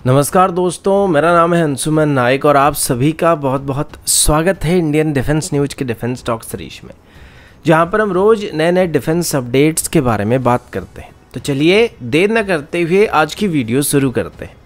नमस्कार दोस्तों, मेरा नाम है अंशुमन नायक और आप सभी का बहुत बहुत स्वागत है इंडियन डिफेंस न्यूज के डिफेंस टॉक सीरीज में, जहां पर हम रोज नए नए डिफेंस अपडेट्स के बारे में बात करते हैं। तो चलिए देर न करते हुए आज की वीडियो शुरू करते हैं।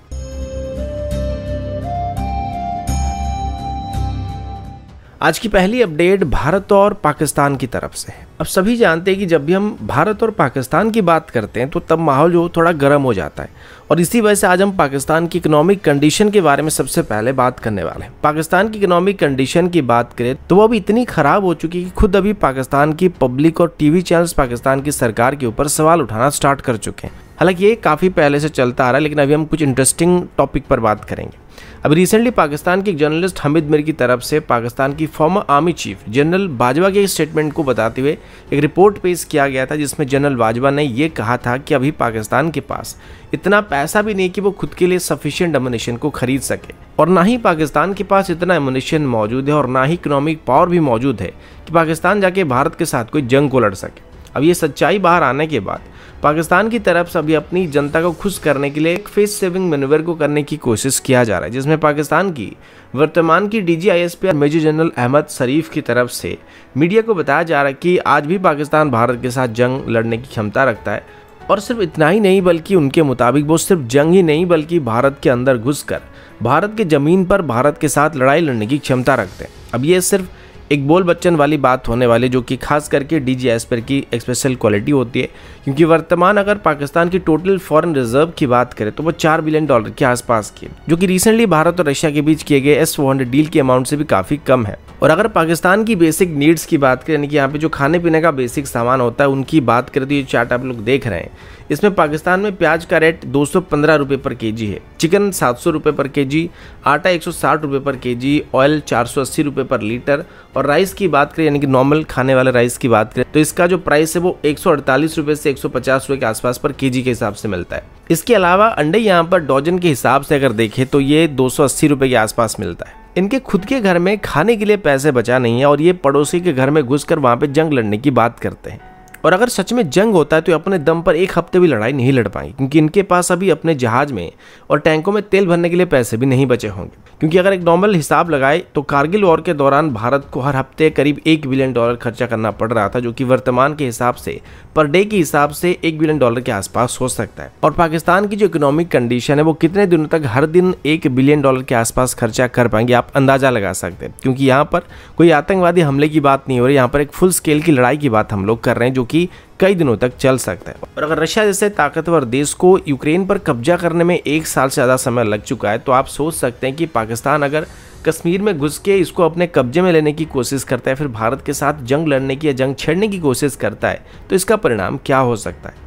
आज की पहली अपडेट भारत और पाकिस्तान की तरफ से है। अब सभी जानते हैं कि जब भी हम भारत और पाकिस्तान की बात करते हैं तो तब माहौल जो थोड़ा गर्म हो जाता है, और इसी वजह से आज हम पाकिस्तान की इकोनॉमिक कंडीशन के बारे में सबसे पहले बात करने वाले हैं। पाकिस्तान की इकोनॉमिक कंडीशन की बात करें तो वो अभी इतनी खराब हो चुकी है कि खुद अभी पाकिस्तान की पब्लिक और टीवी चैनल्स पाकिस्तान की सरकार के ऊपर सवाल उठाना स्टार्ट कर चुके हैं। हालांकि ये काफ़ी पहले से चलता आ रहा है, लेकिन अभी हम कुछ इंटरेस्टिंग टॉपिक पर बात करेंगे। अभी रिसेंटली पाकिस्तान के एक जर्नलिस्ट हामिद मीर की तरफ से पाकिस्तान की farmer army chief general Bajwa के स्टेटमेंट को बताते हुए एक रिपोर्ट पेश किया गया था, जिसमें जनरल बाजवा ने ये कहा था कि अभी पाकिस्तान के पास इतना पैसा भी नहीं कि वो खुद के लिए सफिशिएंट एमुनिशन को खरीद सके, और ना ही पाकिस्तान के पास इतना एमुनिशन मौजूद है और ना ही इकोनॉमिक पावर भी मौजूद है कि पाकिस्तान जाके भारत के साथ कोई जंग को लड़ सके। अब ये सच्चाई बाहर आने के बाद पाकिस्तान की तरफ से अभी अपनी जनता को खुश करने के लिए एक फेस सेविंग मैन्यूवर को करने की कोशिश किया जा रहा है, जिसमें पाकिस्तान की वर्तमान की DGISP मेजर जनरल अहमद शरीफ की तरफ से मीडिया को बताया जा रहा है कि आज भी पाकिस्तान भारत के साथ जंग लड़ने की क्षमता रखता है, और सिर्फ इतना ही नहीं बल्कि उनके मुताबिक वो सिर्फ जंग ही नहीं बल्कि भारत के अंदर घुसकर भारत के ज़मीन पर भारत के साथ लड़ाई लड़ने की क्षमता रखते हैं। अब ये सिर्फ एक बोल बच्चन वाली बात होने वाली, जो कि खास करके DGISP की एक स्पेशल क्वालिटी होती है, क्योंकि वर्तमान अगर पाकिस्तान की टोटल फॉरेन रिजर्व की बात करें तो वो $4 बिलियन के आसपास की है, जो कि रिसेंटली भारत और रशिया के बीच किए गए S-400 डील के अमाउंट से भी काफ़ी कम है। और अगर पाकिस्तान की बेसिक नीड्स की बात करें, यानी कि यहाँ पे जो खाने पीने का बेसिक सामान होता है उनकी बात करें, तो ये चार्ट आप लोग देख रहे हैं, इसमें पाकिस्तान में प्याज का रेट 215 रुपये पर केजी है, चिकन 700 रुपये पर केजी, आटा 160 रुपये पर केजी, ऑयल 480 रुपये पर लीटर, और राइस की बात करें यानी कि नॉर्मल खाने वाले राइस की बात करें तो इसका जो प्राइस है वो 148 रुपये से 150 रुपये के आसपास पर केजी के हिसाब से मिलता है। इसके अलावा अंडे यहाँ पर डॉजन के हिसाब से अगर देखें तो ये 280 रुपये के आसपास मिलता है। इनके खुद के घर में खाने के लिए पैसे बचा नहीं है और ये पड़ोसी के घर में घुसकर वहाँ पे जंग लड़ने की बात करते हैं। और अगर सच में जंग होता है तो अपने दम पर एक हफ्ते भी लड़ाई नहीं लड़ पाएंगे, क्योंकि इनके पास अभी अपने जहाज में और टैंकों में तेल भरने के लिए पैसे भी नहीं बचे होंगे। क्योंकि अगर एक नॉर्मल हिसाब लगाए तो कारगिल वॉर के दौरान भारत को हर हफ्ते करीब $1 बिलियन खर्चा करना पड़ रहा था, जो कि वर्तमान के हिसाब से पर डे के हिसाब से $1 बिलियन के आसपास हो सकता है। और पाकिस्तान की जो इकोनॉमिक कंडीशन है वो कितने दिनों तक हर दिन $1 बिलियन के आसपास खर्चा कर पाएंगे, आप अंदाजा लगा सकते हैं। क्योंकि यहाँ पर कोई आतंकवादी हमले की बात नहीं हो रही, यहाँ पर एक फुल स्केल की लड़ाई की बात हम लोग कर रहे हैं, जो कि कई दिनों तक चल सकता है। और अगर रशिया जैसे ताकतवर देश को यूक्रेन पर कब्जा करने में 1 साल से ज़्यादा समय लग चुका है, तो आप सोच सकते हैं कि पाकिस्तान अगर कश्मीर में घुस के इसको अपने कब्जे में लेने की कोशिश करता है, फिर भारत के साथ जंग लड़ने की या जंग छेड़ने की कोशिश करता है, तो इसका परिणाम क्या हो सकता है।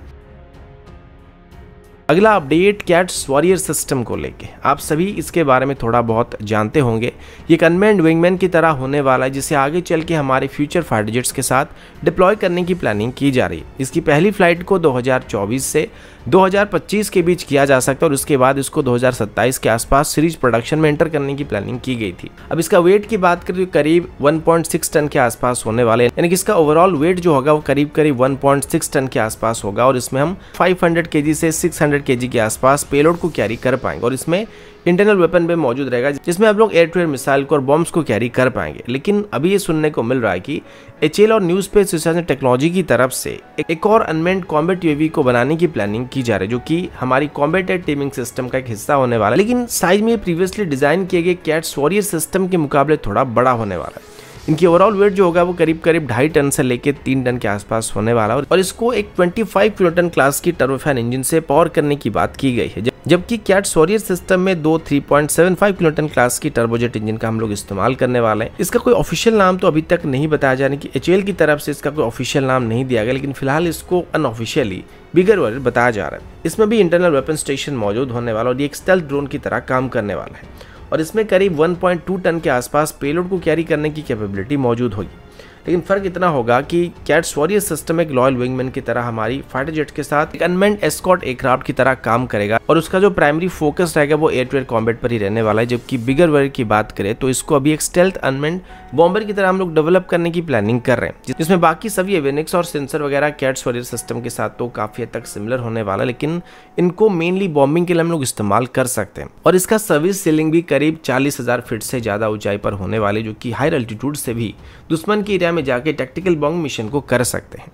अगला अपडेट कैट्स वॉरियर सिस्टम को लेके, आप सभी इसके बारे में थोड़ा बहुत जानते होंगे। ये एक अनमैन्ड विंगमैन की तरह होने वाला है, जिसे आगे चल के हमारे फ्यूचर फाइटर जेट्स के साथ डिप्लॉय करने की प्लानिंग की जा रही है। इसकी पहली फ्लाइट को 2024 से 2025 के बीच किया जा सकता है, और उसके बाद इसको 2027 के आसपास सीरीज प्रोडक्शन में एंटर करने की प्लानिंग की गई थी। अब इसका वेट की बात करें तो करीब 1.6 टन के आसपास होने वाले, यानी कि इसका ओवरऑल वेट जो होगा वो करीब 1.6 टन के आसपास होगा, और इसमें हम 500 केजी से 600 केजी के आसपास पेलोड को कैरी कर पाएंगे। और इसमें इंटरनल वेपन भी मौजूद रहेगा, जिसमें आप लोग एयर टू एयर मिसाइल को और बॉम्ब्स को कैरी कर पाएंगे। लेकिन अभी ये सुनने को मिल रहा है कि HAL और न्यू स्पेस रिसर्च टेक्नोलॉजी की तरफ से एक और अनमैन्ड कॉम्बैट UAV को बनाने की प्लानिंग की जा रही है, जो कि हमारी कॉम्बैट एयर टीमिंग सिस्टम का एक हिस्सा होने वाला है। लेकिन साइज में प्रीवियसली डिजाइन किए गए कैट्स वॉरियर सिस्टम के मुकाबले थोड़ा बड़ा होने वाला है। इनकी ओवरऑल वेट जो होगा वो करीब 2.5 टन से लेके 3 टन के आसपास होने वाला है, और इसको एक 25 किलोटन क्लास की टर्बोफैन इंजन से पावर करने की बात की गई है, जबकि कैट्स वॉरियर सिस्टम में 3.75 किलोटन क्लास की टर्बोजेट इंजन का हम लोग इस्तेमाल करने वाले हैं। इसका कोई ऑफिशियल नाम तो अभी तक नहीं बताया जा रहा, कि HAL की तरफ से इसका कोई ऑफिशियल नाम नहीं दिया गया, लेकिन फिलहाल इसको अनऑफिशियली बिगर वॉरियर बताया जा रहा है। इसमें भी इंटरनल वेपन स्टेशन मौजूद होने वाला, और ये एक स्टेल्थ ड्रोन की तरह काम करने वाला है, और इसमें करीब 1.2 टन के आसपास पेलोड को कैरी करने की कैपेबिलिटी मौजूद होगी। लेकिन फ़र्क इतना होगा कि कैट्स वॉरियर सिस्टम एक लॉयल विंगमैन की तरह हमारी फाइटर जेट के साथ एक अनमैन्ड एस्कॉर्ट एयरक्राफ्ट की तरह काम करेगा और उसका जो प्राइमरी फोकस रहेगा वो एयर टू एयर कॉम्बैट पर ही रहने वाला है। जबकि बिगर वेरिएंट की बात करें तो इसको अभी एक स्टेल्थ अनमैन्ड बॉम्बर की तरह हम लोग डेवलप करने की प्लानिंग कर रहे हैं, जिसमें बाकी सभी एवियोनिक्स और सेंसर वगैरह कैट्स वॉरियर सिस्टम के साथ तो काफ़ी हद तक सिमिलर होने वाला, लेकिन इनको मेनली बॉम्बिंग के लिए हम लोग इस्तेमाल कर सकते हैं। और इसका सर्विस सीलिंग भी करीब 40,000 फीट से ज़्यादा ऊंचाई पर होने वाली, जो कि हाई एल्टीट्यूड से भी दुश्मन के एरिया में जाके टैक्टिकल बॉम्ब मिशन को कर सकते हैं।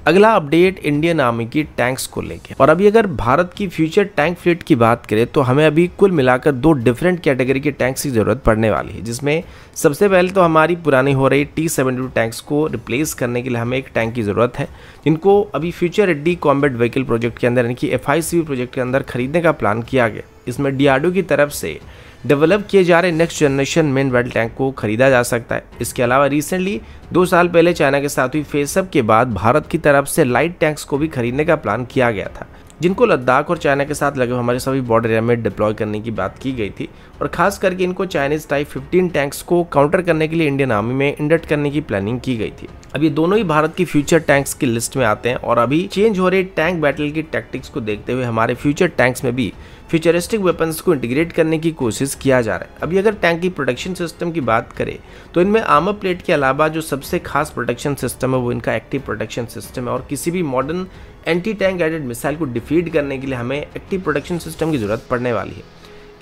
अगला अपडेट इंडियन आर्मी की टैंक्स को लेकर, और अभी अगर भारत की फ्यूचर टैंक फ्लीट की बात करें तो हमें अभी कुल मिलाकर 2 डिफरेंट कैटेगरी के टैंक्स की जरूरत पड़ने वाली है, जिसमें सबसे पहले तो हमारी पुरानी हो रही T-72 टैंक्स को रिप्लेस करने के लिए हमें एक टैंक की ज़रूरत है, जिनको अभी future ready combat vehicle project के अंदर यानी कि FICV प्रोजेक्ट के अंदर खरीदने का प्लान किया गया। इसमें DRDO की तरफ से डेवलप किए जा रहे next generation main battle tank को खरीदा जा सकता है। इसके अलावा रिसेंटली 2 साल पहले चाइना के साथ हुई फेसअप के बाद भारत की तरफ से लाइट टैंक्स को भी खरीदने का प्लान किया गया था, जिनको लद्दाख और चाइना के साथ लगे हमारे सभी बॉर्डर एरिया में डिप्लॉय करने की बात की गई थी। और खास करके इनको चाइनीज टाइप 15 टैंक्स को काउंटर करने के लिए इंडियन आर्मी में इंडक्ट करने की प्लानिंग की गई थी। अब ये दोनों ही भारत की फ्यूचर टैंक्स की लिस्ट में आते हैं और अभी चेंज हो रहे टैंक बैटल की टैक्टिक्स को देखते हुए हमारे फ्यूचर टैंक्स में भी फ्यूचरिस्टिक वेपन्स को इंटीग्रेट करने की कोशिश किया जा रहा है। अभी अगर टैंक की प्रोटेक्शन सिस्टम की बात करें तो इनमें आर्मर प्लेट के अलावा जो सबसे खास प्रोटेक्शन सिस्टम है वो इनका एक्टिव प्रोटेक्शन सिस्टम है, और किसी भी modern anti tank guided missile को डिफीट करने के लिए हमें एक्टिव प्रोटेक्शन सिस्टम की जरूरत पड़ने वाली है।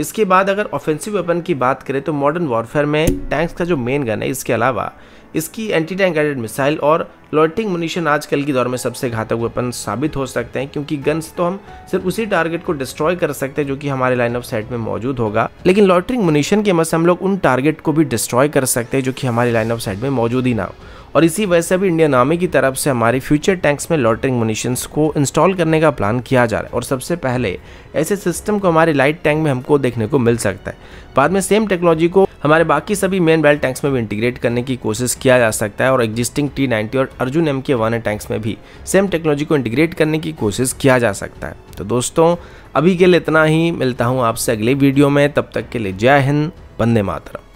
इसके बाद अगर ऑफेंसिव वेपन की बात करें तो मॉडर्न वॉरफेयर में टैंक्स का जो मेन गन है, इसके अलावा इसकी एंटी टैंक गाइडेड मिसाइल और लॉइटिंग मुनिशन आजकल के दौर में सबसे घातक वेपन साबित हो सकते हैं, क्योंकि गन्स तो हम सिर्फ उसी टारगेट को डिस्ट्रॉय कर सकते हैं जो कि हमारे लाइन ऑफ साइट में मौजूद होगा, लेकिन लॉइटिंग मुनिशन की मदद से हम लोग उन टारगेट को भी डिस्ट्रॉय कर सकते हैं जो कि हमारी लाइन ऑफ साइट में मौजूद ही ना हो। और इसी वजह से भी इंडियन आर्मी की तरफ से हमारे फ्यूचर टैंक्स में लॉइटिंग मुनिशंस को इंस्टॉल करने का प्लान किया जा रहा है, और सबसे पहले ऐसे सिस्टम को हमारे लाइट टैंक में हमको देखने को मिल सकता है। बाद में सेम टेक्नोलॉजी को हमारे बाकी सभी मेन बैटल टैंक्स में भी इंटीग्रेट करने की कोशिश किया जा सकता है, और एग्जिस्टिंग T-90 और अर्जुन MK-1 टैंक्स में भी सेम टेक्नोलॉजी को इंटीग्रेट करने की कोशिश किया जा सकता है। तो दोस्तों अभी के लिए इतना ही, मिलता हूँ आपसे अगले वीडियो में, तब तक के लिए जय हिंद, वंदे मातरम।